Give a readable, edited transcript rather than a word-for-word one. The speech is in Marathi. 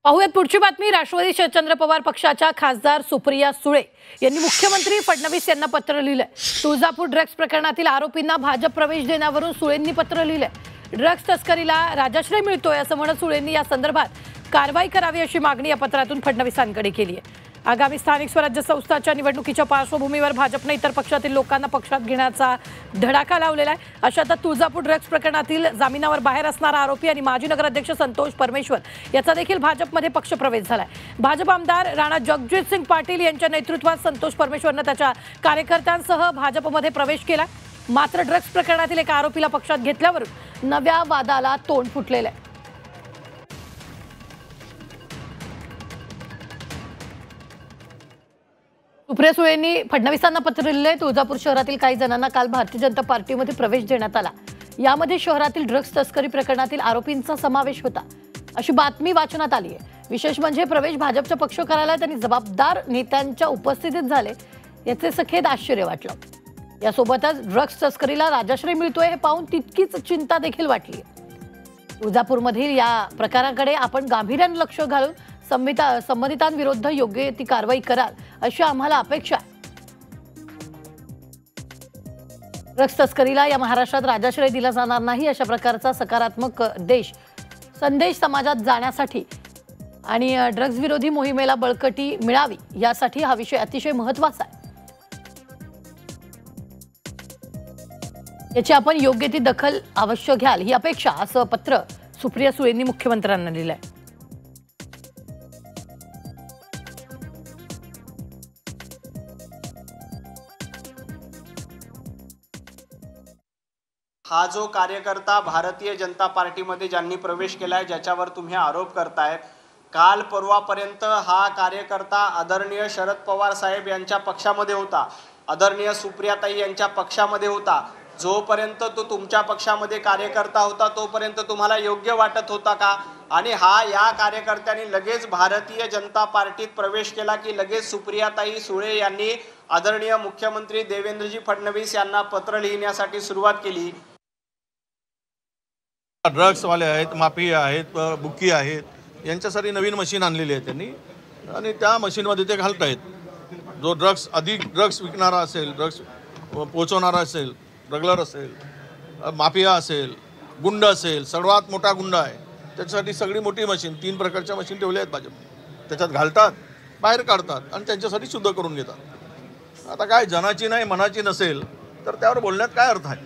पाहूयात पुढची बातमी। राष्ट्रवादी शरदचंद्र पवार पक्षाच्या खासदार सुप्रिया सुळे यांनी मुख्यमंत्री फडणवीस यांना पत्र लिहिलंय। तुळजापूर ड्रग्ज प्रकरणातील आरोपींना भाजप प्रवेश देण्यावरून सुळेंनी पत्र लिहिलंय। ड्रग्ज तस्करीला राजाश्रय मिळतोय असं म्हणत सुळेंनी या संदर्भात कारवाई करावी अशी मागणी या पत्रातून फडणवीसांकडे केली आहे। आगामी स्थानिक स्वराज्य संस्थांच्या निवडणुकीच्या पार्श्वभूमीवर भाजपने इतर पक्षातील लोकांना पक्षात घेण्याचा धडाका लावलेला आहे। अशातच तुळजापूर ड्रग्ज प्रकरणातील जामिनावर बाहेर असणारा आरोपी आणि माजी नगराध्यक्ष संतोष परमेश्वर याचा देखील भाजपमध्ये पक्षप्रवेश झालाय। भाजप आमदार राणा जगजितसिंग पाटील यांच्या नेतृत्वात संतोष परमेश्वरने त्याच्या कार्यकर्त्यांसह भाजपमध्ये प्रवेश केला। मात्र ड्रग्ज प्रकरणातील एका आरोपीला पक्षात घेतल्यावरून नव्या वादाला तोंड फुटलेलं आहे। सुप्रिया सुळेंनी फडणवीसांना पत्र लिहिलंय। तुळजापूर शहरातील काही जणांना काल भारतीय जनता पार्टीमध्ये प्रवेश देण्यात आला। यामध्ये शहरातील ड्रग्ज तस्करी प्रकरणातील आरोपींचा समावेश होता अशी बातमी वाचनात आली आहे। विशेष म्हणजे प्रवेश भाजपच्या पक्ष कार्यालयात आणि जबाबदार नेत्यांच्या उपस्थितीत झाले याचे सखेद आश्चर्य वाटलं। यासोबतच ड्रग्ज तस्करीला राजाश्रय मिळतोय हे पाहून तितकीच चिंता देखील वाटली। तुळजापूरमधील या प्रकाराकडे आपण गांभीर्याने लक्ष घालून संबंधितांविरुद्ध योग्य ती कारवाई कराल अशी आम्हाला अपेक्षा आहे। ड्रग्ज तस्करीला या महाराष्ट्रात राजाश्रय दिला जाणार नाही अशा प्रकारचा सकारात्मक संदेश समाजात जाण्यासाठी आणि ड्रग्ज विरोधी मोहिमेला बळकटी मिळावी यासाठी हा विषय अतिशय महत्त्वाचा आहे। याची आपण योग्य ती दखल अवश्य घ्याल ही अपेक्षा असं पत्र सुप्रिया सुळेंनी मुख्यमंत्र्यांना लिहिलंय। हा जो कार्यकर्ता भारतीय जनता पार्टीमध्ये ज्यांनी प्रवेश केलाय, ज्याच्यावर तुम्ही आरोप करतायत, काल परवापर्यंत हा कार्यकर्ता आदरणीय शरद पवार साहेब यांच्या पक्षामध्ये होता, आदरणीय सुप्रियाताई यांच्या पक्षामध्ये होता। जोपर्यंत तो तुमच्या पक्षामध्ये कार्यकर्ता होता तोपर्यंत तुम्हाला योग्य वाटत होता का? आणि हा या कार्यकर्त्यांनी लगेच भारतीय जनता पार्टीत प्रवेश केला की लगेच सुप्रियाताई सुळे यांनी आदरणीय मुख्यमंत्री देवेंद्रजी फडणवीस यांना पत्र लिहिण्यासाठी सुरुवात केली। ड्रग्सवाले आहेत, माफिया आहेत, बुकी आहेत, यांच्यासाठी नवीन मशीन आणलेली आहे त्यांनी आणि त्या मशीनमध्ये ते घालतायत। जो ड्रग्स विकणारा असेल, ड्रग्स पोचवणारा असेल, रगलर असेल, माफिया असेल, गुंड असेल, सर्वात मोठा गुंड आहे, त्याच्यासाठी सगळी मोठी मशीन 3 प्रकारच्या मशीन ठेवल्या आहेत भाजप। त्याच्यात घालतात, बाहेर काढतात आणि त्यांच्यासाठी शुद्ध करून घेतात। आता काय जनाची नाही मनाची नसेल तर त्यावर बोलण्यात काय अर्थ आहे?